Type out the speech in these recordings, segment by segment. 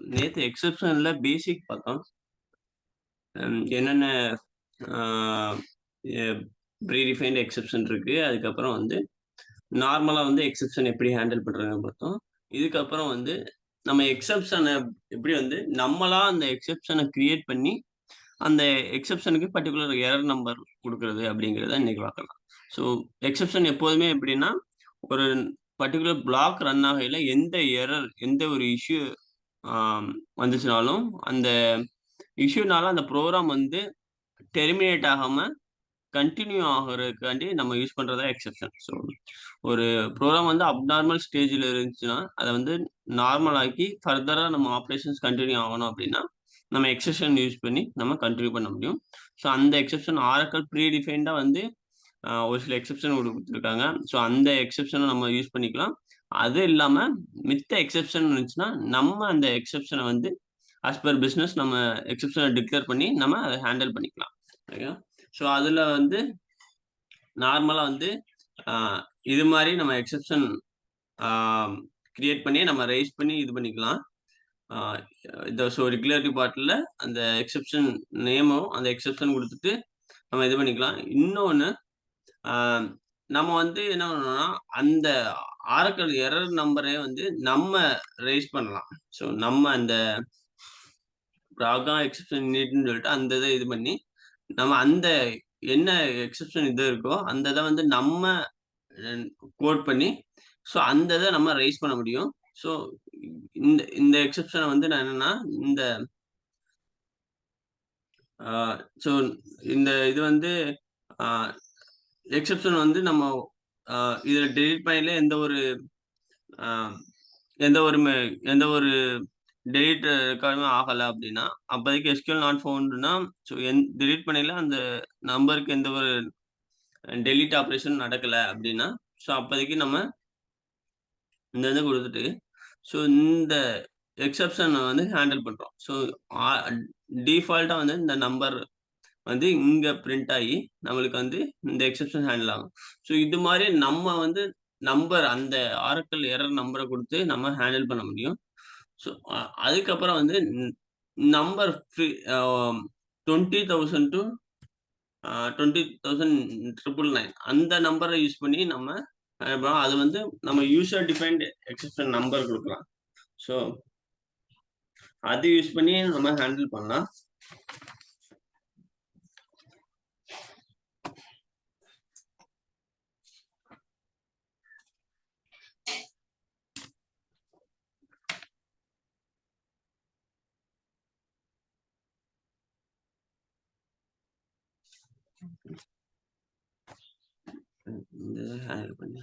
நேத்து எக்செப்ஷன்ல பேசிக் பார்த்தோம். என்னென்ன ஆ எ ப்ரீ டிஃபைன்ட் எக்செப்ஷன் இருக்கு. அதுக்கப்புறம் வந்து நார்மலா வந்து எக்செப்ஷன் எப்படி ஹேண்டில் பண்றாங்கன்னு பார்த்தோம். இதுக்கப்புறம் வந்து நம்ம எக்செப்ஷன எப்படி வந்து நம்மளா அந்த எக்செப்ஷன கிரியேட் பண்ணி, அந்த எக்செப்ஷனுக்கு பர்ட்டிகுலர் எரர் நம்பர் குடுக்குறது அப்படிங்கிறத இன்னைக்கு பார்க்கலாம். ஸோ எக்செப்ஷன் எப்போதுமே எப்படின்னா, ஒரு பர்ட்டிகுலர் பிளாக் ரன் ஆகையில எந்த எரர், எந்த ஒரு இஷ்யூ ஆம் வந்துச்சுனாலும், அந்த இஷ்யூனால அந்த ப்ரோகிராம் வந்து டெர்மினேட் ஆகாம கன்டின்யூ ஆகுறதுக்காண்டி நம்ம யூஸ் பண்றது தான் எக்செப்ஷன். ஸோ ஒரு ப்ரோகிராம் வந்து அப்நார்மல் ஸ்டேஜ்ல இருந்துச்சுன்னா, அத வந்து நார்மல் ஆக்கி ஃபர்தரா நம்ம ஆப்பரேஷன்ஸ் கன்டின்யூ ஆகணும் அப்டின்னா, நம்ம எக்செப்ஷன் யூஸ் பண்ணி நம்ம கன்டின்யூ பண்ண முடியும். ஸோ அந்த எக்செப்ஷன் ஆரக்கிள் ப்ரீ டிஃபைன்டா வந்து ஒரு சில எக்செப்ஷன் குடுத்துருக்காங்க. ஸோ அந்த எக்செப்ஷன நம்ம யூஸ் பண்ணிக்கலாம். அது இல்லாம மித்த எக்செப்ஷன் இருந்துச்சுன்னா, நம்ம அந்த எக்செப்ஷன வந்து ஆஸ் பெர் பிசினஸ் நம்ம எக்செப்ஷன டிக்ளேர் பண்ணி நம்ம அத ஹேண்டில் பண்ணிக்கலாம். ஓகேவா? ஸோ அதுல வந்து நார்மலா வந்து அ இது மாரி நம்ம எக்செப்ஷன் ஆ கிரியேட் பண்ணி நம்ம ரெய்ஸ் பண்ணி இது பண்ணிக்கலாம். ஆ இந்த ரெகுலேட்டரி பார்ட்ல அந்த எக்செப்ஷன் நேமும், அந்த எக்செப்ஷன் குடுத்துட்டு நம்ம இது பண்ணிக்கலாம். இன்னொன்னு ஆ நம்ம வந்து என்ன பண்ணணும்னா, அந்த ஆரக்கிள் எரர் நம்பரே வந்து நம்ம ரெய்ஸ் பண்ணலாம். ஸோ நம்ம அந்த ப்ராப்ளம் எக்செப்ஷன் நீட்ன்னு சொல்லிட்டு அந்த இத இது பண்ணி, நம்ம அந்த என்ன எக்செப்ஷன் இது இருக்கோ, அந்த இத வந்து நம்ம அ கோட் பண்ணி, ஸோ அந்த இத நம்ம ரெய்ஸ் பண்ண முடியும். ஸோ இந்த இந்த எக்செப்ஷன வந்து நான் என்னன்னா, இந்த ஆ ஸோ இந்த இது வந்து ஆ எக்செப்ஷன் வந்து நம்ம ஆ இதில டெலீட் பண்ணயில ஆ எந்த ஒரு எந்த ஒரு டெலீட் ரெக்கார்டுமே ஆகல அப்டின்னா, அப்போதைக்கு எஸ்கியூஎல் நாட் ஃபவுண்ட்ன்னா, ஸோ டெலீட் பண்ணயில அந்த நம்பருக்கு எந்த ஒரு டெலீட் ஆப்பரேஷன் நடக்கல அப்டின்னா, ஸோ அப்போதைக்கு நம்ம இந்த இத குடுத்துட்டு, ஸோ இந்த எக்செப்ஷன வந்து ஹேண்டில் பண்றோம். ஸோ ஆ டிஃபால்ட்டா வந்து இந்த நம்பர் வந்து இங்க பிரிண்ட் ஆயி, நம்மளுக்கு வந்து இந்த எக்செப்ஷன் ஹேண்டில் ஆகும். ஸோ இது மாரி நம்ம வந்து நம்பர் அந்த ஆரக்கிள் எரர் நம்பர குடுத்து நம்ம ஹேண்டில் பண்ண முடியும். ஸோ அதுக்கப்புறம் வந்து நம்பர் ஃப்ரீ 20,000 டூ 20,999 அந்த நம்பர யூஸ் பண்ணி நம்ம அது வந்து நம்ம யூசர் டிஃபைன்ட் எக்செப்ஷன் நம்பர் குடுக்கலாம். ஸோ அது யூஸ் பண்ணி நம்ம ஹேண்டில் பண்ணலாம். இந்த இத ஹேண்டில் பண்ணி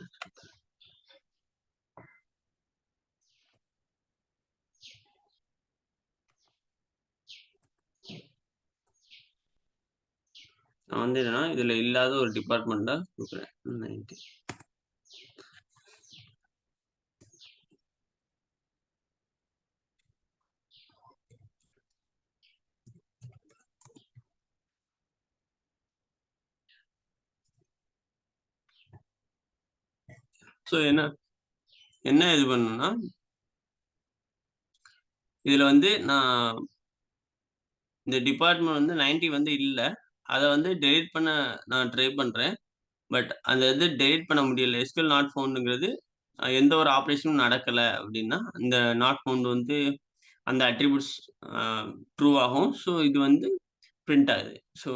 நான் வந்து என்னன்னா, இதுல இல்லாத ஒரு டிபார்ட்மெண்ட்ட குடுக்குறேன். 90 ஸோ என்ன என்ன இது பண்ணணும்னா, இதுல வந்து நான் இந்த டிபார்ட்மெண்ட் வந்து 90 வந்து இல்ல. அத வந்து டெலீட் பண்ண நான் ட்ரை பண்றேன். பட் அந்த இது டெலீட் பண்ண முடியல. எஸ்கியூஎல் நாட் ஃபவுண்டுங்கிறது எந்த ஒரு ஆப்பரேஷனும் நடக்கல அப்டின்னா, இந்த நாட் ஃபவுண்ட் வந்து அந்த அட்ரிபியூட்ஸ் அ ட்ரூ ஆகும். ஸோ இது வந்து பிரிண்ட் ஆகுது. ஸோ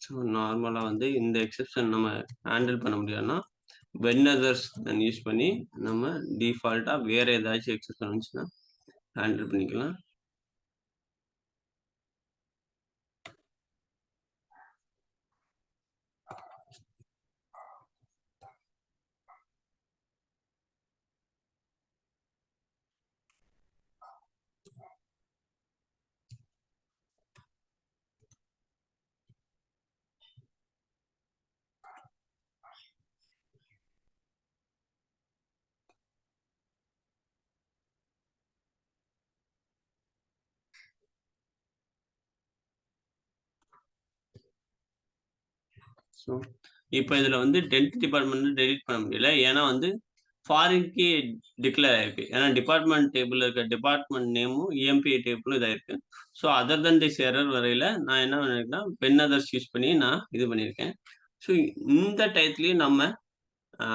ஸோ நார்மலா வந்து இந்த எக்ஸெப்ஷன் நம்ம ஹேண்டில் பண்ண முடியாதுன்னா, வென் அதர்ஸ் யூஸ் பண்ணி நம்ம டிஃபால்ட்டா வேற ஏதாச்சும் எக்ஸெப்ஷன் வந்துச்சுன்னா ஹேண்டில் பண்ணிக்கலாம். ஸோ இப்போ இதுல வந்து டென்த் டிபார்ட்மெண்ட் டெலீட் பண்ண முடியல. ஏன்னா வந்து ஃபாரின் கீ டிக்ளேர் ஆயிருக்கு. ஏன்னா டிபார்ட்மெண்ட் டேபிள்ல இருக்க டிபார்ட்மெண்ட் நேமும் இஎம்பிஐ டேபிளும் இதாயிருக்கு. So other than this error வரையில நான் என்ன பண்ணிருக்கேன்னா, வென் அதர்ஸ் யூஸ் பண்ணி நான் இது பண்ணியிருக்கேன். ஸோ இந்த டயத்துலயும் நம்ம ஆ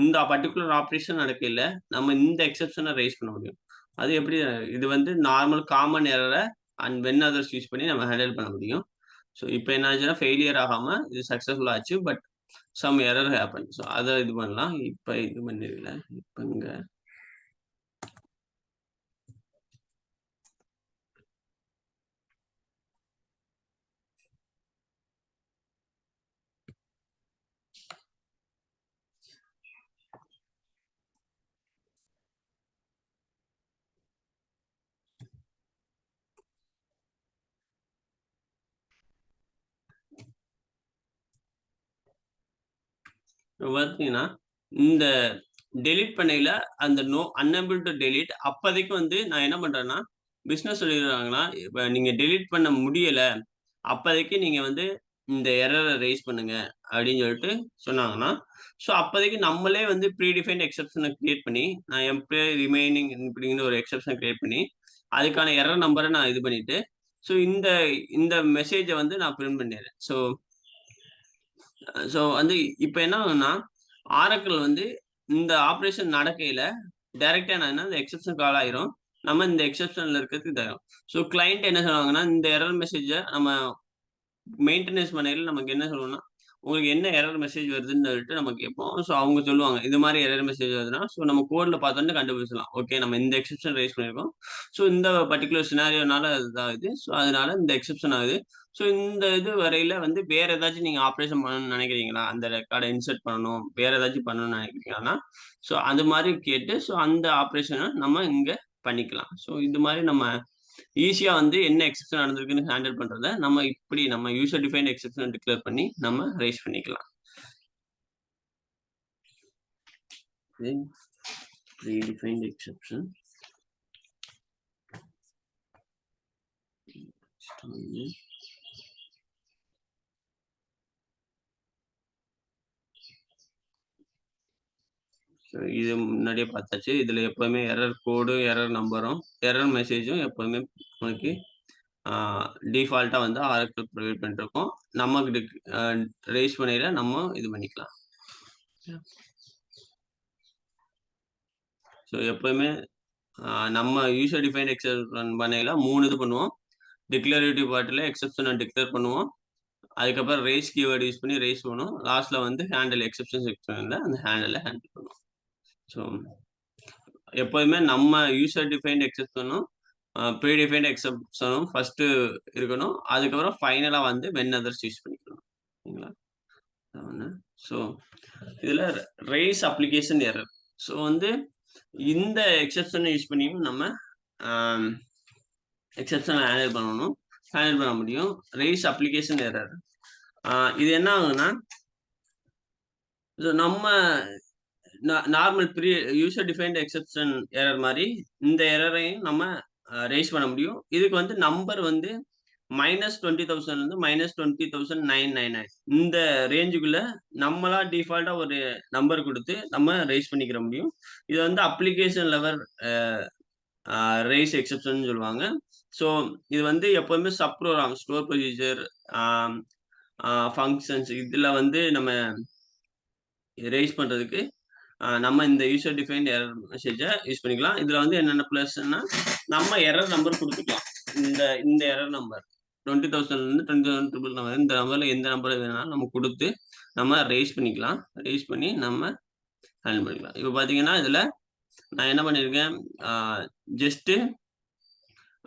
இந்த பர்ட்டிகுலர் ஆப்பரேஷன் நடக்கையில, நம்ம இந்த எக்செப்ஷன ரெய்ஸ் பண்ண முடியும். அது எப்படி? இது வந்து நார்மல் காமன் எரர அண்ட் வென் அதர்ஸ் யூஸ் பண்ணி நம்ம ஹேண்டில் பண்ண முடியும். ஸோ இப்ப என்ன ஆச்சுன்னா, ஃபெயிலியர் ஆகாம இது சக்சஸ்ஃபுல் ஆச்சு. But some error happen. So அத இது பண்ணலாம். இப்ப இது பண்ணிரல. இப்ப இங்க பார்த்தீங்கன்னா, இந்த டெலீட் பண்ணையில அந்த அன்ஏபிள் டூ டெலீட் அப்போதைக்கு வந்து நான் என்ன பண்றேன்னா, பிசினஸ் சொல்லிருக்காங்கன்னா, இப்ப நீங்க டெலீட் பண்ண முடியல. அப்போதைக்கு நீங்க வந்து இந்த எரர ரெய்ஸ் பண்ணுங்க அப்படின்னு சொல்லிட்டு சொன்னாங்கன்னா, ஸோ அப்போதைக்கு நம்மளே வந்து ப்ரீ டிஃபைன்ட் எக்செப்ஷன கிரியேட் பண்ணி, நான் எம்ப்ளாயி ரிமைனிங் இப்படிங்கிற ஒரு எக்செப்ஷன் கிரியேட் பண்ணி, அதுக்கான எரர் நம்பர நான் இது பண்ணிட்டு, ஸோ இந்த இந்த மெசேஜ வந்து நான் பிரிண்ட் பண்ணிடுறேன். ஸோ ஸோ வந்து இப்ப என்ன ஆகும்னா, ஆரக்கிள் வந்து இந்த ஆப்பரேஷன் நடக்கையில, டைரக்ட்டா என்னன்னா இந்த எக்செப்ஷன் கால் ஆயிரும். நம்ம இந்த எக்செப்ஷன்ல இருக்கிறதுக்கு இதாயிரும். ஸோ கிளையன்ட் என்ன சொல்லுவாங்கன்னா, இந்த எரர் மெசேஜ நம்ம மெயின்டெனன்ஸ் பண்ணையில நமக்கு என்ன சொல்லுவோம்னா, உங்களுக்கு என்ன எரர் மெசேஜ் வருதுன்னு சொல்லிட்டு நம்ம கேட்போம். ஸோ அவங்க சொல்லுவாங்க. இது மாரி எரர் மெசேஜ் வருதுன்னா, ஸோ நம்ம கோட்ல பார்த்தோனே கண்டுபிடிச்சிடலாம். ஓகே நம்ம இந்த எக்செப்ஷன் ரெய்ஸ் பண்ணியிருக்கோம். ஸோ இந்த பர்ட்டிகுலர் சினாரியோனால இதாகுது. ஸோ அதனால இந்த எக்செப்ஷன் ஆகுது. ஸோ இந்த இது வரையில வந்து வேற ஏதாச்சும் நீங்க ஆப்பரேஷன் பண்ணணும்னு நினைக்கிறீங்களா? அந்த ரெக்கார்ட இன்சர்ட் பண்ணணும். வேற ஏதாச்சும் பண்ணணும்னு நினைக்கிறீங்கன்னா, ஸோ அது மாரி கேட்டு, ஸோ அந்த ஆப்பரேஷன நம்ம இங்க பண்ணிக்கலாம். ஸோ இது மாரி நம்ம ஈஸியா வந்து என்ன எக்செப்ஷன் நடந்திருக்குன்னு ஹேண்டில் பண்றத, நம்ம இப்படி நம்ம யூசர் டிஃபைன்ட் எக்செப்ஷன டிக்ளேர் பண்ணி நம்ம ரெய்ஸ் பண்ணிக்கலாம். தென் ப்ரீ டிஃபைன்ட் எக்செப்ஷன். இது முன்னாடியே பார்த்தாச்சு. இதுல எப்பவுமே எரர் கோடும், எரர் நம்பரும், எரர் மெசேஜும் எப்பவுமே நமக்கு டிஃபால்ட்டா வந்து ஆரக்கிள் ப்ரொவைட் பண்ணிருக்கோம். நமக்கு ரெய்ஸ் பண்ணையில நம்ம இது பண்ணிக்கலாம். ஸோ எப்பவுமே நம்ம யூசர் டிஃபைன்ட் எக்செப்ஷன் பண்ணையில 3 இது பண்ணுவோம். டிக்ளரேட்டிவ் பார்ட்ல எக்செப்ஷன டிக்ளேர் பண்ணுவோம். அதுக்கப்புறம் ரெய்ஸ் கீவேர்ட் யூஸ் பண்ணி ரெய்ஸ் பண்ணுவோம். லாஸ்ட்ல வந்து ஹேண்டில் எக்செப்ஷன் செக்ஷன்ல அந்த ஹேண்டில் பண்ணுவோம். ஸோ எப்போதுமே நம்ம யூசர் டிஃபைன்ட் எக்செப்ஷனும், ப்ரீ டிஃபைன்ட் எக்செப்ஷனும் ஃபர்ஸ்ட்டு இருக்கணும். அதுக்கப்புறம் ஃபைனலா வந்து வென் அதர்ஸ் யூஸ் பண்ணிக்கணும். சரிங்களா? ஸோ இதுல ரெய்ஸ் அப்ளிகேஷன் எரர். ஸோ வந்து இந்த எக்செப்ஷன யூஸ் பண்ணியும் நம்ம எக்செப்ஷன ஹேண்டில் பண்ணணும். ஹேண்டில் பண்ண முடியும். Raise application error. இது என்ன ஆகுதுன்னா, நம்ம normal user defined exception error மாரி இந்த எரரையும் நம்ம ரெய்ஸ் பண்ண முடியும். இதுக்கு வந்து நம்பர் வந்து -20,000 இருந்து -20,999 இந்த ரேஞ்சுக்குள்ள நம்மளா டிஃபால்ட்டா ஒரு நம்பர் குடுத்து நம்ம ரெய்ஸ் பண்ணிக்கிற முடியும். இது வந்து அப்ளிகேஷன் லெவல் ரெய்ஸ் எக்செப்ஷன்னு சொல்லுவாங்க. ஸோ இது வந்து எப்பவுமே சப் ப்ரோகிராம், ஸ்டோர் ப்ரொசீஜர், ஆம் ஃபங்ஷன்ஸ் இதுல வந்து நம்ம ரெய்ஸ் பண்றதுக்கு நம்ம இந்த யூசர் டிஃபைன்ட் எரர் மெசேஜ யூஸ் பண்ணிக்கலாம். இதுல வந்து என்னென்ன பிளஸ்ன்னா, நம்ம எரர் நம்பர் குடுத்துக்கலாம். இந்த இந்த எரர் நம்பர். 20,000லேருந்து 20,000 இந்த நம்பர்ல எந்த நம்பர் வேணாலும் நம்ம குடுத்து, நம்ம ரெய்ஸ் பண்ணிக்கலாம். ரெய்ஸ் பண்ணி நம்ம ஹேண்டில் பண்ணிக்கலாம். இப்ப பார்த்தீங்கன்னா, இதுல நான் என்ன பண்ணியிருக்கேன், ஆ ஜஸ்ட்டு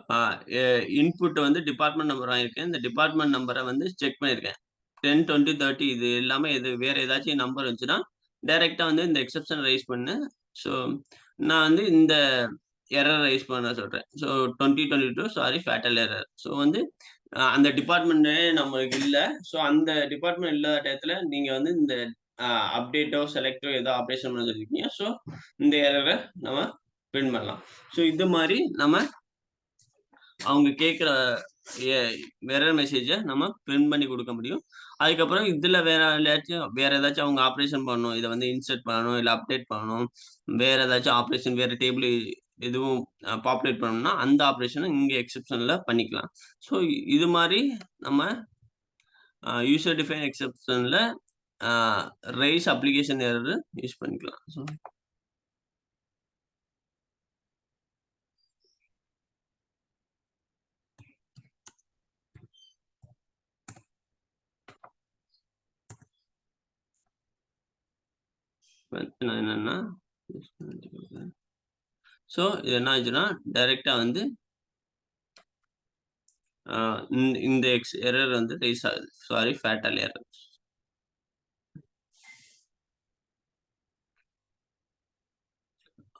ஆ எ இன்புட் வந்து டிபார்ட்மெண்ட் நம்பர் வாங்கியிருக்கேன். இந்த டிபார்ட்மெண்ட் நம்பர வந்து செக் பண்ணியிருக்கேன். 10, 20, 30 இது எல்லாமே வேற ஏதாச்சும் நம்பர் இருந்துச்சுன்னா, டைரக்ட்டா வந்து இந்த எக்செப்ஷன் ரெய்ஸ் பண்ணு. ஸோ, நான் வந்து இந்த எரர் ரெய்ஸ் பண்ண சொல்றேன். So 2022 sorry fatal error. So வந்து அந்த டிபார்ட்மெண்ட்டே நம்மளுக்கு இல்ல. ஸோ அந்த டிபார்ட்மெண்ட் இல்லாத டயத்துல நீங்க வந்து இந்த அ அப்டேட்டோ, செலக்டோ ஏதோ ஆப்பரேஷன் பண்ண சொல்லியிருக்கீங்க. ஸோ இந்த எரர நம்ம பிரிண்ட் பண்ணலாம். ஸோ இது மாரி நம்ம அவங்க கேட்கிற எ எரர் மெசேஜ நம்ம பிரிண்ட் பண்ணி குடுக்க முடியும். அதுக்கப்புறம் இதுல வேற ஏதாச்சும் அவங்க ஆப்பரேஷன் பண்ணணும். இத வந்து இன்சர்ட் பண்ணணும், இல்ல அப்டேட் பண்ணணும். வேற ஏதாச்சும் ஆப்பரேஷன் வேற டேபிள் எதுவும் பாப்புலேட் பண்ணணும்னா, அந்த ஆப்பரேஷன இங்க எக்செப்ஷன்ல பண்ணிக்கலாம். ஸோ இது மாரி நம்ம யூசர் டிஃபைன் எக்செப்ஷன்ல அ ரெய்ஸ் அப்ளிகேஷன் எரர் யூஸ் பண்ணிக்கலாம். ஸோ பிரச்சனை என்னன்னா, ஸோ இது என்ன ஆச்சுன்னா, டைரக்ட்டா வந்து ஆ இந்த எரர் வந்து ரெய்ஸ் ஆகுது. Sorry fatal error.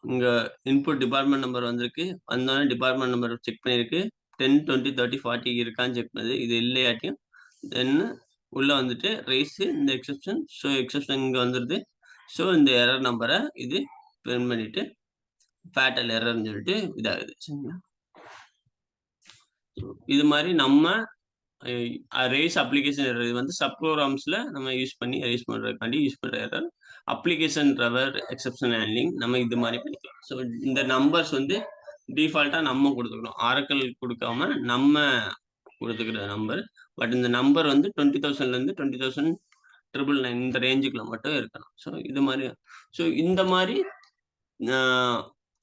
இங்க இன்புட் டிபார்ட்மெண்ட் நம்பர் வந்திருக்கு. வந்தோனே டிபார்ட்மெண்ட் நம்பர் செக் பண்ணியிருக்கு. 10, 20, 30, 40 இருக்கான்னு செக் பண்ணுது. இது இல்லையாட்டியும் தென் உள்ள வந்துட்டு ரெய்ஸ் இந்த எக்செப்ஷன். ஸோ எக்செப்ஷன் இங்க வந்துருது. ஸோ இந்த எரர் நம்பர இது பிரிண்ட் பண்ணிட்டு ஃபேட்டல் எரர்ன்னு சொல்லிட்டு இதாகுது. சரிங்களா? இது மாரி நம்ம ரெய்ஸ் அப்ளிகேஷன் எரர் இது வந்து சப் ப்ரோகிராம்ஸ்ல நம்ம யூஸ் பண்ணி ரெய்ஸ் பண்றதுக்காண்டி யூஸ் பண்ற error. Application driver exception handling நம்ம இது மாரி பண்ணிக்கலாம். ஸோ இந்த நம்பர்ஸ் வந்து டிஃபால்ட்டா நம்ம குடுத்துக்கணும். ஆரக்கிள் குடுக்காம நம்ம குடுத்துக்கிற நம்பர். பட் இந்த நம்பர் வந்து 20,000லேருந்து 20,999 இந்த ரேஞ்சுக்குள்ள மட்டும் இருக்கணும். ஸோ இது மாரி ஸோ இந்த மாரி அ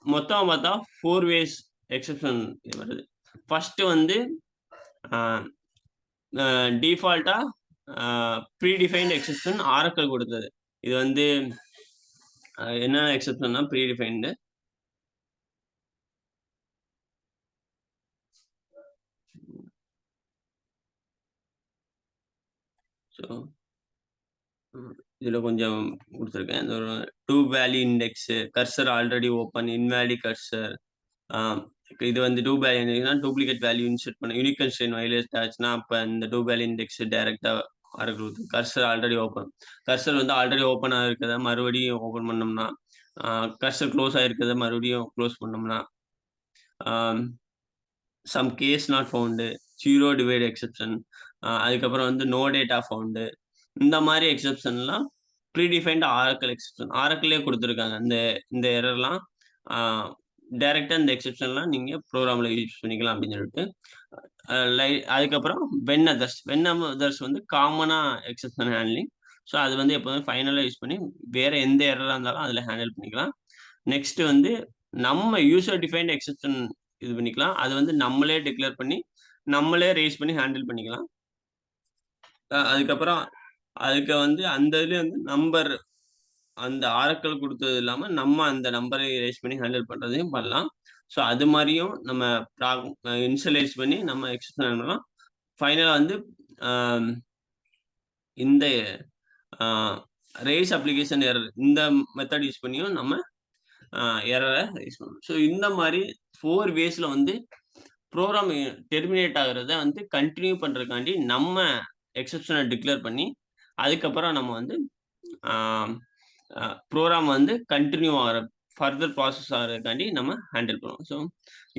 மொத்தமா பார்த்தா 4 வேஸ் எக்செப்ஷன் வருது. ஃபர்ஸ்ட் வந்து அ அ டிஃபால்ட்டா அ ப்ரீ டிஃபைன்ட் எக்செப்ஷன் ஆரக்கிள் குடுத்தது. இது வந்து என்னென்ன எக்செப்ஷன்னா ப்ரீ டிஃபைன்டு. ஸோ இதுல கொஞ்சம் குடுத்துருக்கேன். இந்த ஒரு two value index, cursor already open, invalid cursor. ஆ இது வந்து டூ வேல்யூ இண்டெக்ஸ்னா டூப்ளிகேட் வேல்யூ இன்சர்ட் பண்ண யூனிக் கன்ஸ்ட்ரெயின்ட் வயலேட் ஆச்சுன்னா, அப்ப இந்த டூ வேல்யூ இண்டெக்ஸ் டைரக்ட்டா ஆரக்கிள் குடுத்து கர்சர் ஆல்ரெடி ஓப்பன். கர்சர் வந்து ஆல்ரெடி ஓப்பன் ஆயிருக்கிறத மறுபடியும் ஓப்பன் பண்ணோம்னா, கர்சர் குளோஸ் ஆயிருக்கிறத மறுபடியும் குளோஸ் பண்ணோம்னா, um some case not found, zero divide exception, அதுக்கப்புறம் வந்து நோ டேட்டா ஃபவுண்டு. இந்த மாரி எக்செப்ஷன்லாம் ப்ரீ டிஃபைன்ட் ஆரக்கிள் எக்செப்ஷன். ஆரக்கிள்லயே குடுத்துருக்காங்க. இந்த இந்த எரர்லாம் ஆ டைரக்ட்டா இந்த எக்செப்ஷன்லாம் நீங்க ப்ரோகிராம்ல யூஸ் பண்ணிக்கலாம் அப்படின்னு சொல்லிட்டு. அதுக்கப்புறம் வென் அதர்ஸ் வந்து காமனா எக்செப்ஷன் ஹேண்ட்லிங். ஸோ அது வந்து எப்போதுமே ஃபைனலா யூஸ் பண்ணி வேற எந்த எரரா இருந்தாலும் அதுல ஹேண்டில் பண்ணிக்கலாம். நெக்ஸ்ட் வந்து நம்ம யூசர் டிஃபைன்ட் எக்செப்ஷன் இது பண்ணிக்கலாம். அது வந்து நம்மளே டிக்ளேர் பண்ணி, நம்மளே ரெய்ஸ் பண்ணி ஹேண்டில் பண்ணிக்கலாம். அதுக்கப்புறம் அதுக்கு வந்து அந்த இதுலயே வந்து நம்பர் அந்த ஆரக்கிள் குடுத்தது இல்லாம, நம்ம அந்த நம்பரை ரெய்ஸ் பண்ணி ஹேண்டில் பண்றதையும் பண்ணலாம். ஸோ அது மாரியும் நம்ம இனிஷியலைஸ் பண்ணி நம்ம எக்செப்ஷன் பண்ணலாம். ஃபைனலா வந்து அ இந்த அ ரெய்ஸ் அப்ளிகேஷன் எரர் இந்த மெத்தட் யூஸ் பண்ணியும் நம்ம அ எரர ரெய்ஸ் பண்ணணும். ஸோ இந்த மாரி 4 வேஸ்ல வந்து ப்ரோகிராம் டெர்மினேட் ஆகுறத வந்து கன்டின்யூ பண்றதுக்காண்டி நம்ம எக்செப்ஷன டிக்ளேர் பண்ணி, அதுக்கப்புறம் நம்ம வந்து ஆ ப்ரோகிராம் வந்து கன்டின்யூ ஆகுற ஃபர்தர் ப்ராசஸ் ஆகுறதுக்காண்டி நம்ம ஹேண்டில் பண்ணுவோம். ஸோ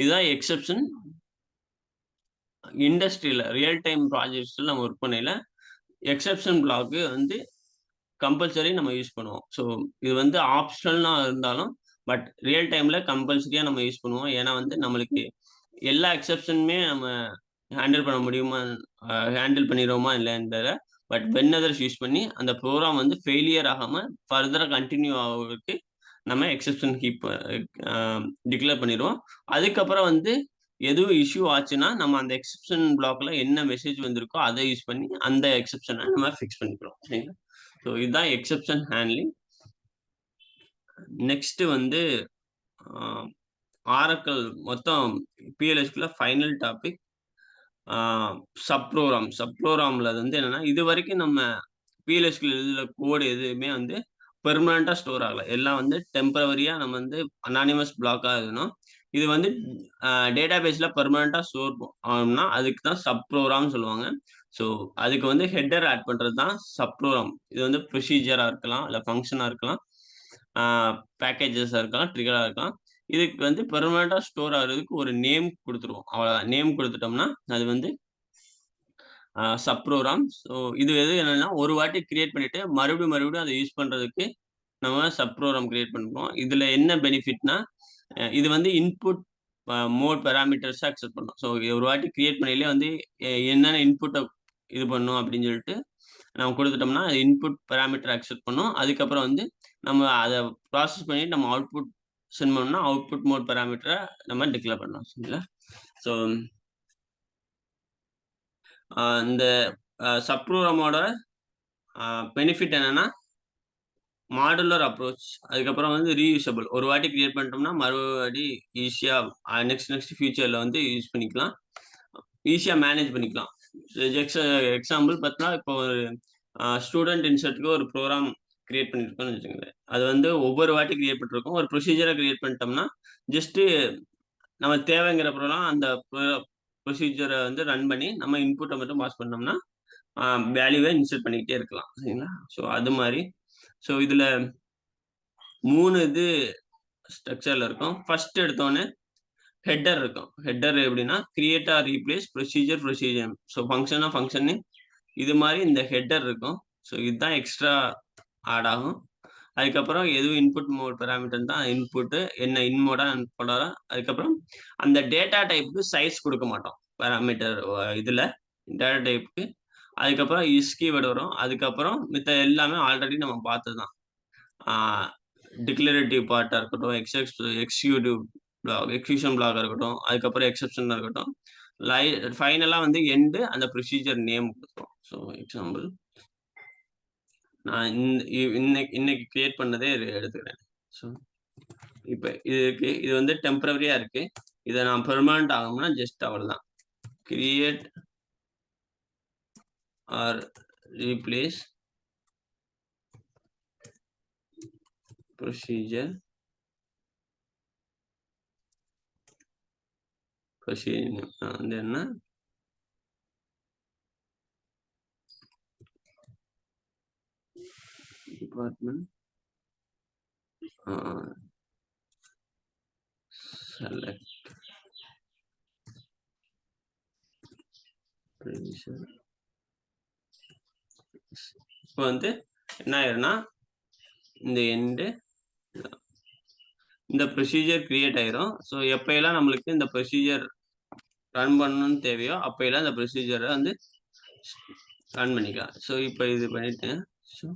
இதுதான் எக்செப்ஷன். இண்டஸ்ட்ரியில ரியல் டைம் ப்ராஜெக்ட்ஸ்ல நம்ம ஒர்க் பண்ணையில எக்செப்ஷன் பிளாக் வந்து கம்பல்சரி நம்ம யூஸ் பண்ணுவோம். ஸோ இது வந்து ஆப்ஷனலா இருந்தாலும், பட் ரியல் டைம்ல கம்பல்சரியா நம்ம யூஸ் பண்ணுவோம். ஏன்னா வந்து நம்மளுக்கு எல்லா எக்செப்ஷனுமே நம்ம ஹேண்டில் பண்ண முடியுமா? ஹேண்டில் பண்ணிருவோமா இல்லையான்னு தெரியல. பட் வென் அதர்ஸ் யூஸ் பண்ணி அந்த ப்ரோகிராம் வந்து ஃபெயிலியர் ஆகாம ஃபர்தரா கன்டின்யூ ஆகுறதுக்கு நம்ம எக்செப்ஷன் கீப் அ டிக்ளேர் பண்ணிருவோம். அதுக்கப்புறம் வந்து எதுவும் இஷ்யூ ஆச்சுன்னா, நம்ம அந்த எக்செப்ஷன் பிளாக்ல என்ன மெசேஜ் வந்திருக்கோ, அத யூஸ் பண்ணி அந்த எக்செப்ஷன நம்ம ஃபிக்ஸ் பண்ணிக்கிறோம். சரிங்களா? ஸோ இதுதான் எக்செப்ஷன் ஹேண்ட்லிங். நெக்ஸ்ட் வந்து அ ஆரக்கிள் மொத்தம் PLSQல ஃபைனல் டாபிக் ஆ சப் ப்ரோகிராம்ல வந்து என்னன்னா, இதுவரைக்கும் நம்ம PLSQல எழுதுன கோட் எதுவுமே வந்து பெர்மனன்ட்டா ஸ்டோர் ஆகல. எல்லாம் வந்து டெம்பரவரியா நம்ம வந்து அனானிமஸ் பிளாக்கா எழுதணும். இது வந்து டேட்டாபேஸ்ல பெர்மனன்ட்டா ஸ்டோர் ஆகணும்னா, அதுக்கு தான் சப் ப்ரோகிராம்னு சொல்லுவாங்க. ஸோ, அதுக்கு வந்து ஹெட்டர் ஆட் பண்றது தான் சப் ப்ரோகிராம். இது வந்து ப்ரொசீஜரா இருக்கலாம், இல்ல ஃபங்ஷனா இருக்கலாம், ஆ பேக்கேஜஸா இருக்கலாம், ட்ரிகரா இருக்கலாம். இதுக்கு வந்து பெர்மனன்ட்டா ஸ்டோர் ஆகுறதுக்கு ஒரு நேம் குடுத்துருவோம். அவ்வளவுதான். நேம் குடுத்துட்டோம்னா, அது வந்து சப் ப்ரோகிராம். ஸோ, இது எது என்னன்னா, ஒரு வாட்டி கிரியேட் பண்ணிட்டு, மறுபடியும் அத யூஸ் பண்றதுக்கு நம்ம சப் ப்ரோகிராம் கிரியேட் பண்றோம். இதுல என்ன பெனிஃபிட்னா, இது வந்து இன்புட் மோட் பாராமீட்டர்ஸா அக்செப்ட் பண்ணும். ஸோ, ஒரு வாட்டி கிரியேட் பண்ணயிலே வந்து என்னென்ன இன்புட்ட இது பண்ணும் அப்படின்னு சொல்லிட்டு நம்ம குடுத்துட்டோம்னா, அது இன்புட் பாராமீட்டர் அக்செப்ட் பண்ணும். அதுக்கப்புறம் வந்து நம்ம அத ப்ராசஸ் பண்ணி நம்ம அவுட்புட் செண்ட் பண்ணோம்னா, அவுட்புட் மோட் பாராமீட்டர நம்ம டிக்ளேர் பண்ணலாம். சரிங்களா? ஸோ, இந்த சப் ப்ரோகிராமோட பெனிஃபிட் என்னன்னா, மாடுலர் அப்ரோச். அதுக்கப்புறம் வந்து ரீயூசபிள். ஒரு வாட்டி கிரியேட் பண்ணிட்டோம்னா, மறுவாட்டி ஈஸியா நெக்ஸ்ட் ஃபியூச்சர்ல வந்து யூஸ் பண்ணிக்கலாம். ஈஸியா மேனேஜ் பண்ணிக்கலாம். எக்ஸ எக்ஸாம்பிள் பார்த்தீங்கன்னா, இப்போ ஒரு ஸ்டூடண்ட் இன்சர்ட்க்கு ஒரு ப்ரோகிராம் கிரியேட் பண்ணியிருக்கோம்னு வச்சுக்கங்களேன். அது வந்து ஒவ்வொரு வாட்டி கிரியேட் பண்ணிருக்கோம். ஒரு ப்ரொசீஜரா கிரியேட் பண்ணிட்டோம்னா, ஜஸ்ட்டு நமக்கு தேவைங்கிறப்பலாம் அந்த ப்ரொசீஜர வந்து ரன் பண்ணி, நம்ம இன்புட்ட மட்டும் பாஸ் பண்ணோம்னா, அ வேல்யூவ இன்சர்ட் பண்ணிக்கிட்டே இருக்கலாம். சரிங்களா? ஸோ அது மாரி. ஸோ இதுல 3 இது ஸ்ட்ரக்சர்ல இருக்கும். ஃபர்ஸ்ட் எடுத்தோனே ஹெட்டர் இருக்கும். ஹெட்டர் எப்படின்னா, create or replace procedure. So ஃபங்ஷன்னா ஃபங்ஷன் நேம். இது மாரி இந்த ஹெட்டர் இருக்கும். ஸோ இதுதான் எக்ஸ்ட்ரா ஆட் ஆகும். அதுக்கப்புறம் எதுவும் இன்புட் மோட் பாராமீட்டர் தான் இன்புட் என்ன இன்மோடா, அவுட்புட்டா அதுக்கப்புறம் அந்த டேட்டா டைப்க்கு சைஸ் குடுக்க மாட்டோம். பாராமீட்டர் இதுல டேட்டா டைப்க்கு. அதுக்கப்புறம் இஸ் கீவர்ட் வரும். அதுக்கப்புறம் மித்த எல்லாமே ஆல்ரெடி நம்ம பார்த்தது தான். ஆ டிக்ளரேட்டிவ் பார்ட்டா இருக்கட்டும், எக்ஸிக்யூட்டிவ் எக்ஸிகியூஷன் பிளாக்கா இருக்கட்டும், அதுக்கப்புறம் எக்செப்ஷனா இருக்கட்டும். லை ஃபைனலா வந்து எண்ட் அந்த ப்ரொசீஜர் நேம் குடுத்துருவோம். ஸோ எக்ஸாம்பிள் நான் இன்னைக்கு கிரியேட் பண்ணதே எடுத்துக்கிறேன். ஸோ இப்ப இது வந்து டெம்பரவரியா இருக்கு. இத நான் பெர்மனன்ட் ஆகணும்னா ஜஸ்ட் அவ்வளவுதான். கிரியேட் ஆர் ரீப்ளேஸ் ப்ரொசீஜர் வந்து என்ன டிபார்ட்மெண்ட் செலக்ட் இப்போ வந்து என்ன ஆயிரும்னா, இந்த எண்டு இந்த ப்ரொசீஜர் கிரியேட் ஆயிரும். ஸோ எப்பயெல்லாம் நம்மளுக்கு இந்த ப்ரொசீஜர் ரன் பண்ணணும்னு தேவையோ, அப்பயெல்லாம் இந்த ப்ரொசீஜர வந்து ரன் பண்ணிக்கலாம். ஸோ இப்ப இது பண்ணிட்டேன். ஸோ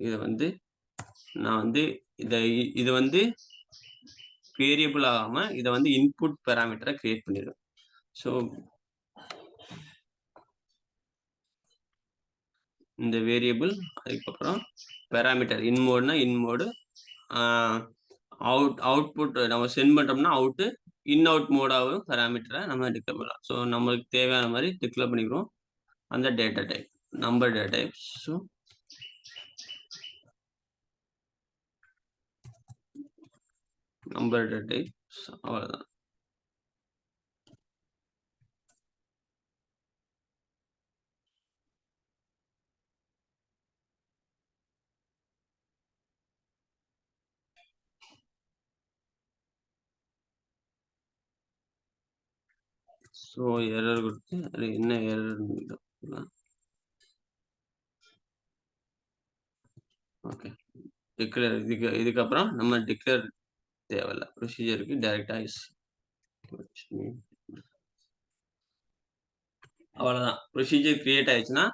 இத வந்து நான் வந்து இது வந்து வேரியபிள் ஆகாம இத வந்து இன்புட் பாராமீட்டரா கிரியேட் பண்ணிருவேன். ஸோ இந்த வேரியபிள் அதுக்கப்புறம் பாராமீட்டர் இன்மோட்னா இன்மோடு அவுட்புட் நம்ம சென்ட் பண்றோம்னா அவுட் அவுட் மோடாவும் பாராமீட்டரை நம்ம டிக்ளேர் பண்ணலாம். ஸோ நம்மளுக்கு தேவையான மாதிரி டிக்ளேர் பண்ணிக்கிறோம். அந்த data type number data type. So number data type அவ்வளவுதான். ஸோ எரர் கொடுத்து அது என்ன எரர் ஓகே டிக்ளேர் இதுக்கப்புறம் நம்ம டிக்ளேர் தேவையில்ல. ப்ரொசீஜருக்கு டைரக்டா இஸ் அவ்வளோதான். ப்ரொசீஜர் கிரியேட் ஆயிடுச்சுன்னா,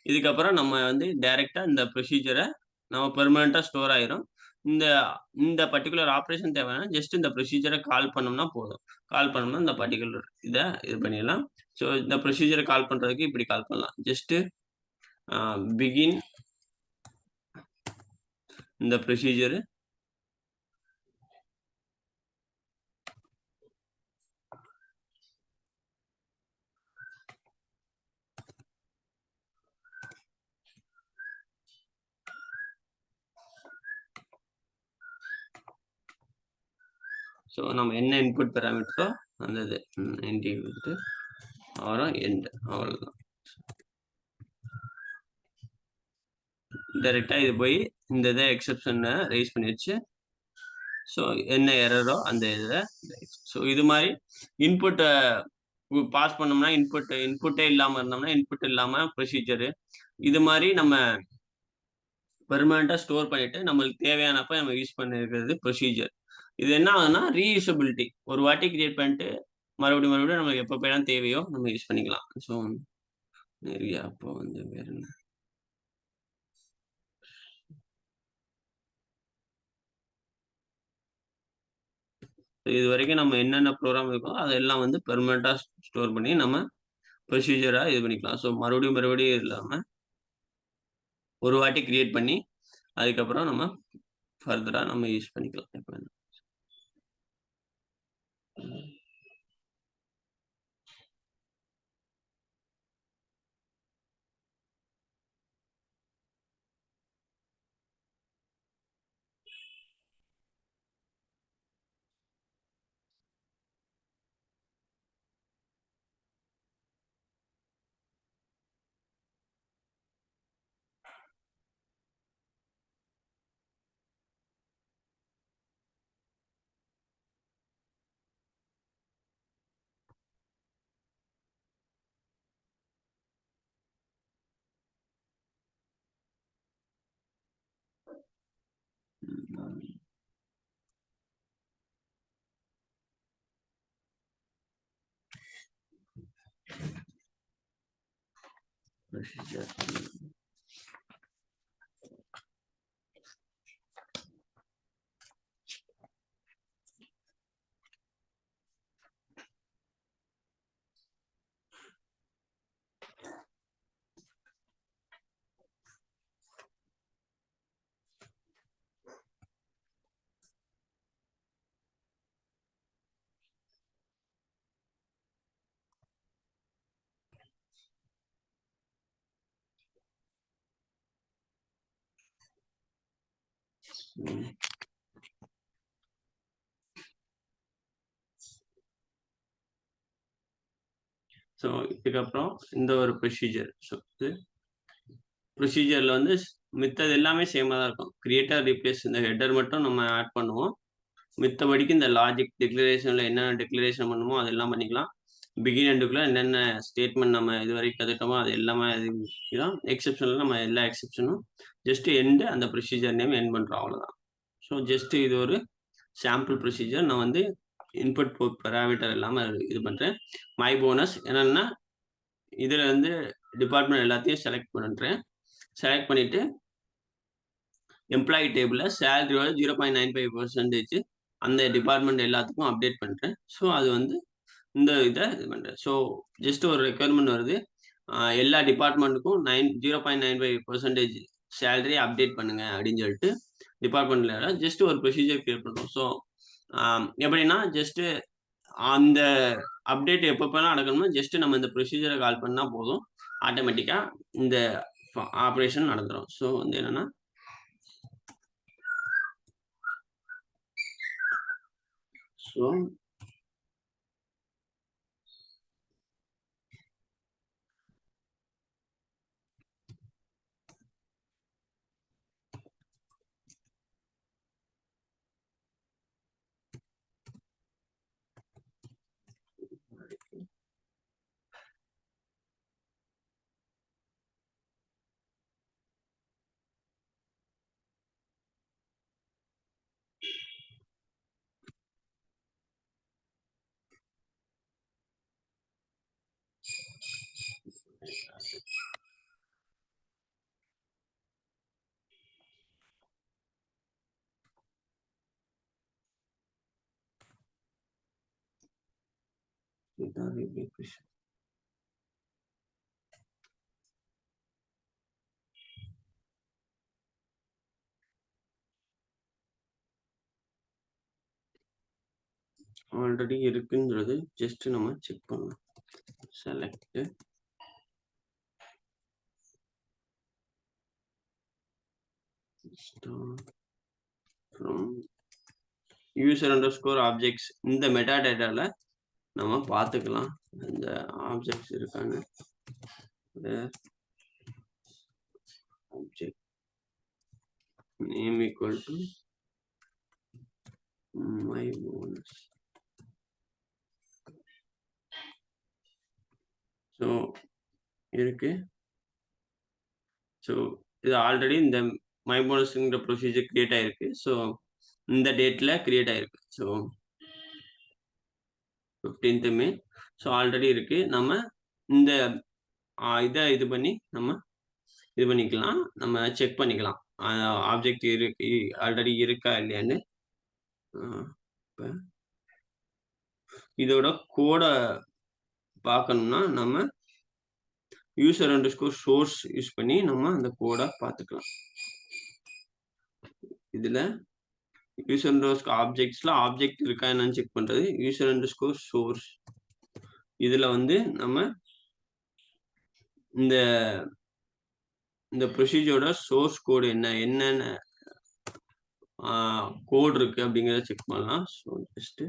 இதுக்கப்புறம் நம்ம வந்து டைரக்ட்டா இந்த ப்ரொசீஜர நம்ம பெர்மனன்ட்டா ஸ்டோர் ஆயிரும். இந்த இந்த பர்ட்டிகுலர் ஆப்பரேஷன் தேவைன்னா, ஜஸ்ட் இந்த ப்ரொசீஜர கால் பண்ணோம்னா போதும். கால் பண்ணோம்னா இந்த பர்ட்டிகுலர் இத இது பண்ணிடலாம். ஸோ இந்த ப்ரொசீஜர கால் பண்றதுக்கு இப்படி கால் பண்ணலாம். ஜஸ்ட் அ பிகின் இந்த ப்ரொசீஜர். ஸோ நம்ம என்ன இன்புட் பாராமீட்டரோ அந்த இது என்டி குடுத்துட்டு அப்புறம் எண்ட் அவ்வளோதான். டைரக்ட்டா இது போய் இந்த இத எக்செப்ஷன ரெய்ஸ் பண்ணிருச்சு. ஸோ என்ன எரரோ அந்த இத ஸோ இது மாரி இன்புட்ட பாஸ் பண்ணோம்னா இன்புட்டே இல்லாம இருந்தோம்னா, இன்புட் இல்லாம ப்ரொசீஜரு இது மாரி நம்ம பெர்மனன்ட்டா ஸ்டோர் பண்ணிட்டு, நம்மளுக்கு தேவையானப்ப நம்ம யூஸ் பண்ணிக்கிறது ப்ரொசீஜர். இது என்ன ஆகுதுன்னா, ரீயூசபிலிட்டி. ஒரு வாட்டி கிரியேட் பண்ணிட்டு, மறுபடியும் நமக்கு எப்பப்பலாம் தேவையோ நம்ம யூஸ் பண்ணிக்கலாம். ஸோ நெறைய அப்போ வந்து வேற என்ன? இதுவரைக்கும் நம்ம என்னென்ன ப்ரோகிராம் இருக்கோ, அதெல்லாம் வந்து பெர்மனன்ட்டா ஸ்டோர் பண்ணி நம்ம ப்ரொசீஜரா இது பண்ணிக்கலாம். ஸோ மறுபடியும் இல்லாம, ஒரு வாட்டி கிரியேட் பண்ணி, அதுக்கப்புறம் நம்ம ஃபர்தரா நம்ம யூஸ் பண்ணிக்கலாம். எப்ப வேணா. ம். ப்ரொசீஜர். ம். ஸோ இதுக்கப்புறம் இந்த ஒரு ப்ரொசீஜர். ஸோ இது ப்ரொசீஜர்ல வந்து மித்தது எல்லாமே சேமா தான் இருக்கும். கிரியேட் ஆர் ரீப்ளேஸ் இந்த ஹெட்டர் மட்டும் நம்ம ஆட் பண்ணுவோம். மித்தபடிக்கு இந்த லாஜிக் டிக்ளரேஷன்ல என்னென்ன டிக்ளரேஷன் பண்ணணுமோ அதெல்லாம் பண்ணிக்கலாம். பிகின் எண்டுக்குள்ள என்னென்ன ஸ்டேட்மெண்ட் நம்ம இதுவரைக்கும் கத்துக்கிட்டோமோ அது எல்லாமே இதுதான். எக்செப்ஷன்ல நம்ம எல்லா எக்செப்ஷனும் ஜஸ்ட் எண்ட் அந்த ப்ரொசீஜர் நேம் எண்ட் பண்றோம் அவ்வளோதான். ஸோ ஜஸ்ட் இது ஒரு சாம்பிள் ப்ரொசீஜர். நான் வந்து இன்புட் பாராமீட்டர் இல்லாம இது பண்றேன். மை போனஸ் என்னன்னா, இதுல வந்து டிபார்ட்மெண்ட் எல்லாத்தையும் செலக்ட் பண்றேன். செலக்ட் பண்ணிட்டு எம்ப்ளாயி டேபிள்ல சேலரியோட 0.95% அந்த டிபார்ட்மெண்ட் எல்லாத்துக்கும் அப்டேட் பண்றேன். ஸோ அது வந்து இந்த இத இது பண்றேன். ஸோ ஜஸ்ட் ஒரு ரெக்யர்மென்ட் வருது. எல்லா டிபார்ட்மென்ட்க்கும் 0.95% சேலரி அப்டேட் பண்ணுங்க அப்படின்னு சொல்லிட்டு டிபார்ட்மென்ட்ல ஜஸ்ட் ஒரு ப்ரொசீஜர் கிரியேட் பண்றோம். ஸோ எப்படின்னா ஜஸ்ட் அந்த அப்டேட் எப்பப்பலாம் நடக்கணுமோ ஜஸ்ட் நம்ம இந்த ப்ரொசீஜர கால் பண்ணா போதும். ஆட்டோமேட்டிக்கா இந்த ஆப்பரேஷன் நடந்துரும். ஸோ வந்து என்னன்னா ஸோ ஆல்ரெடி இருக்குன்றது ஜஸ்ட் நம்ம செக் பண்ணலாம். Select from user underscore objects. இந்த மெட்டா டேட்டால நம்ம பார்த்துக்கலாம் இந்த ஆப்ஜெக்ட்ஸ் இருக்கான்னு. Object name equal to my bonus. So இருக்கு. ஸோ இது ஆல்ரெடி இந்த மை போனஸ்ங்கிற ப்ரொசீஜர் கிரியேட் ஆயிருக்கு. ஸோ இந்த டேட்ல கிரியேட் ஆயிருக்கு. So 15th May. So already இருக்கு. நம்ம இந்த இதை இது பண்ணி நம்ம இது பண்ணிக்கலாம். நம்ம செக் பண்ணிக்கலாம் ஆப்ஜெக்ட் இருக்கு ஆல்ரெடி இருக்கா இல்லையான்னு. இதோட கோடை பார்க்கணும்னா நம்ம யூசர் அண்டர்ஸ்கோர் சோர்ஸ் யூஸ் பண்ணி நம்ம அந்த கோடை பார்த்துக்கலாம். இதுல யூசர் அண்டர்ஸ்கோர் ஆப்ஜெக்ட்ஸ்ல ஆப்ஜெக்ட் இருக்கா என்னன்னு செக் பண்றது யூசர் அண்டர்ஸ்கோர் சோர்ஸ். இதுல வந்து நம்ம இந்த ப்ரொசீஜரோட சோர்ஸ் கோடு என்னென்ன கோட் இருக்கு அப்படிங்கிறத செக் பண்ணலாம். ஸோ ஜஸ்ட்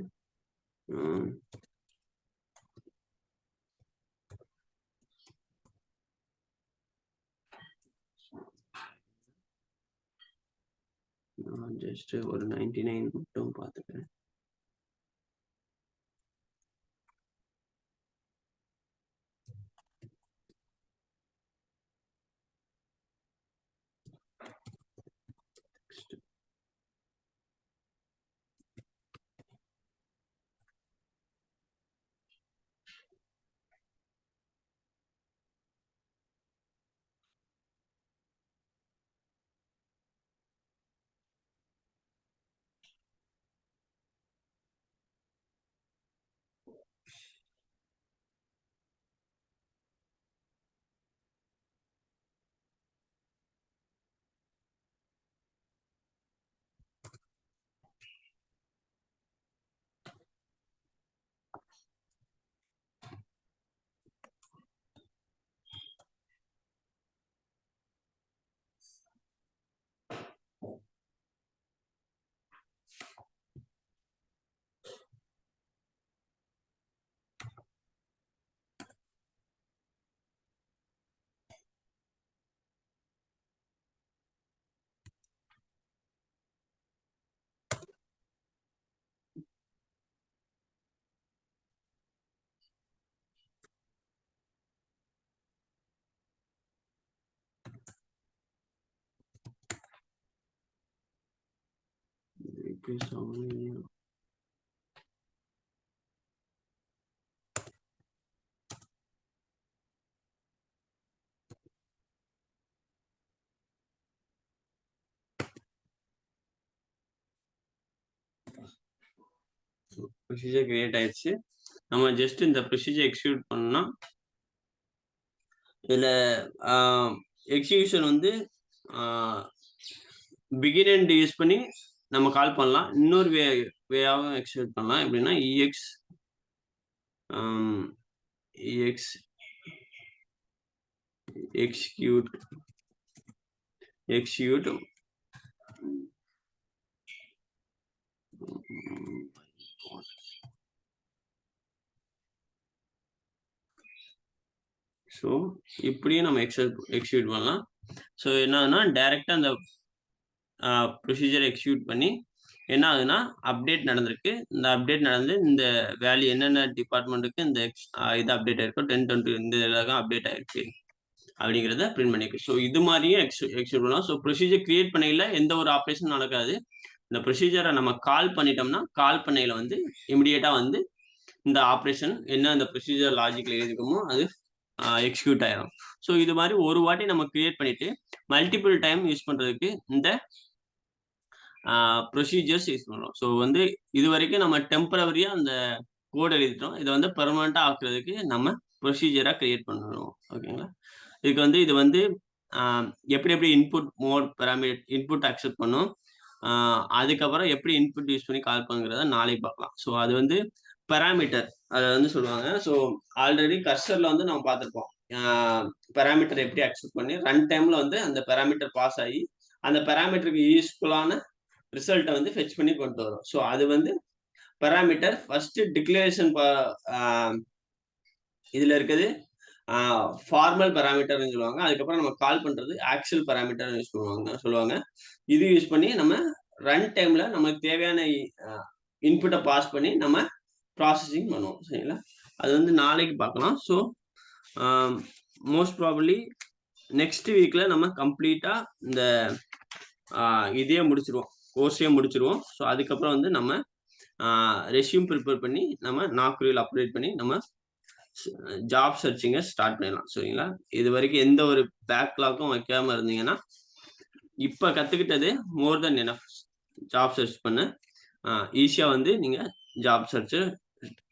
ஜஸ்ட் ஒரு 99 மட்டும் பார்த்துக்கிறேன். ப்ரொசீஜர் கிரியேட் ஆயிடுச்சு. நம்ம ஜஸ்ட் இந்த ப்ரொசீஜர் எக்ஸிக்யூட் பண்ணோம்னா இதுல எக்ஸிகியூஷன் வந்து பிகின் அண்ட் யூஸ் பண்ணி நம்ம கால் பண்ணலாம். இன்னொரு வேயாவும் எக்ஸிக்யூட் பண்ணலாம். எப்படின்னா execute ஸோ இப்படியும் நம்ம எக்ஸிக்யூட் பண்ணலாம். ஸோ என்னன்னா டைரக்டா அந்த ப்ரொசீஜரை எக்ஸிக்யூட் பண்ணி என்ன ஆகுதுன்னா அப்டேட் நடந்திருக்கு. இந்த அப்டேட் நடந்து இந்த வேல்யூ என்னென்ன டிபார்ட்மெண்ட்டுக்கு இந்த இது அப்டேட் ஆயிருக்கோ 10-20 இந்த இதில் அப்டேட் ஆயிருக்கு அப்படிங்கிறத பிரிண்ட் பண்ணிருக்கு. ஸோ இது மாதிரியும் எக்ஸிக்யூட் பண்ணலாம். ஸோ ப்ரொசீஜர் கிரியேட் பண்ணையில எந்த ஒரு ஆப்ரேஷன் நடக்காது. இந்த ப்ரொசீஜரை நம்ம கால் பண்ணிட்டோம்னா கால் பண்ணையில வந்து இமிடியேட்டா வந்து இந்த ஆப்ரேஷன் என்ன இந்த ப்ரொசீஜர் லாஜிக்ல எழுதிக்கோமோ அது எக்ஸிக்யூட் ஆயிடும். ஸோ இது மாதிரி ஒரு வாட்டி நம்ம கிரியேட் பண்ணிட்டு மல்டிபிள் டைம் யூஸ் பண்றதுக்கு இந்த ப்ரொசீஜர்ஸ் யூஸ் பண்ணுறோம். ஸோ வந்து இது வரைக்கும் நம்ம டெம்பரவரியா அந்த கோட் எழுதிட்டோம். இத வந்து பெர்மனன்ட்டா ஆக்குறதுக்கு நம்ம ப்ரொசீஜரா கிரியேட் பண்ணணும். ஓகேங்களா? இதுக்கு வந்து இது வந்து அ எப்படி எப்படி இன்புட் அக்செப்ட் பண்ணும். அ அதுக்கப்புறம் எப்படி இன்புட் யூஸ் பண்ணி கால் பண்ணுங்கிறத நாளைக்கு பார்க்கலாம். ஸோ அது வந்து பாராமீட்டர் அத வந்து சொல்லுவாங்க. ஸோ ஆல்ரெடி கர்சர்ல வந்து நம்ம பார்த்திருப்போம். அ பாராமீட்டர் எப்படி அக்செப்ட் பண்ணி ரன் டைம்ல வந்து அந்த பாராமீட்டர் பாஸ் ஆகி, அந்த பாராமீட்டருக்கு யூஸ்ஃபுல்லான ரிசல்ட்ட வந்து ஃபெட்ச் பண்ணி கொண்டு வரும். ஸோ அது வந்து பாராமீட்டர் ஃபர்ஸ்ட் டிக்ளரேஷன் அ இதுல இருக்குது ஃபார்மல் பாராமீட்டர்ன்னு சொல்லுவாங்க. அதுக்கப்புறம் நம்ம கால் பண்றது ஆக்சுவல் பாராமீட்டர்ன்னு சொல்லுவாங்க. இது யூஸ் பண்ணி நம்ம ரன் டைம்ல நமக்கு தேவையான அ இன்புட்ட பாஸ் பண்ணி நம்ம ப்ராசஸிங் பண்ணுவோம். சரிங்களா? அது வந்து நாளைக்கு பார்க்கலாம். ஸோ அ மோஸ்ட் ப்ராபப்லி நெக்ஸ்ட் வீக்ல நம்ம கம்ப்ளீட்டா இந்த இதையே முடிச்சுருவோம். கோர்ஸையே முடிச்சுருவோம். ஸோ அதுக்கப்புறம் வந்து நம்ம ரெஸ்யூம் ப்ரிப்பேர் பண்ணி நம்ம நாக்ரியில் அப்டேட் பண்ணி நம்ம ஜாப் சர்ச்சிங்க ஸ்டார்ட் பண்ணிடலாம். சரிங்களா? இதுவரைக்கும் எந்த ஒரு பேக்லாக்கும் வைக்காம இருந்தீங்கன்னா, இப்ப கத்துக்கிட்டது மோர் தென் எனஃப். ஜாப் சர்ச் பண்ண ஈஸியா வந்து நீங்க ஜாப் சர்ச்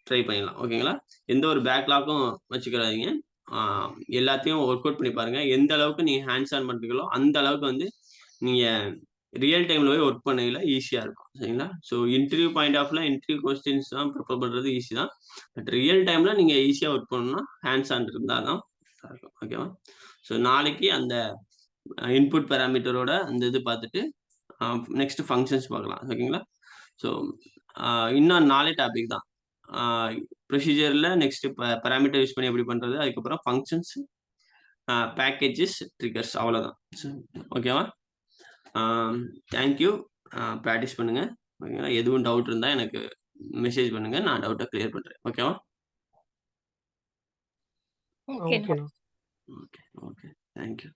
ட்ரை பண்ணிடலாம். ஓகேங்களா? எந்த ஒரு பேக்லாக்கும் வச்சுக்கிறாதீங்க. ஆ எல்லாத்தையும் ஒர்க் அவுட் பண்ணி பாருங்க. எந்த அளவுக்கு நீங்க ஹேண்ட்ஸ் ஆன் பண்றீங்களோ, அந்த அளவுக்கு வந்து நீங்க ரியல் டைம்ல போய் ஒர்க் பண்ணையில ஈஸியா இருக்கும். சரிங்களா? ஸோ இன்டர்வியூ பாயிண்ட் ஆஃப்ல இன்டர்வியூ கொஸ்டின்ஸ்லாம் ப்ரிப்பேர் பண்றது ஈஸி தான். பட் ரியல் டைம்ல நீங்க ஈஸியா ஒர்க் பண்ணணும்னா, ஹேண்ட்ஸ் ஆன் இருந்தா தான் இருக்கும். ஓகேவா? ஸோ நாளைக்கு அந்த இன்புட் பாராமீட்டரோட அந்த இது பார்த்துட்டு, நெக்ஸ்ட் ஃபங்ஷன்ஸ் பார்க்கலாம். ஓகேங்களா? ஸோ இன்னும் 4 டாபிக் தான். ஆ ப்ரொசீஜர்ல நெக்ஸ்ட் பாராமீட்டர் யூஸ் பண்ணி எப்படி பண்றது? அதுக்கப்புறம் ஃபங்ஷன்ஸ், பேக்கேஜஸ், ட்ரிகர்ஸ் அவ்வளோதான். ஓகேவா? Thank you. பிராக்டிஸ் பண்ணுங்க. ஓகேங்களா? எதுவும் டவுட் இருந்தா எனக்கு மெசேஜ் பண்ணுங்க. நான் டவுட்ட கிளியர் பண்றேன். ஓகேவா? ஓகேண்ணா. Okay, okay. Thank you.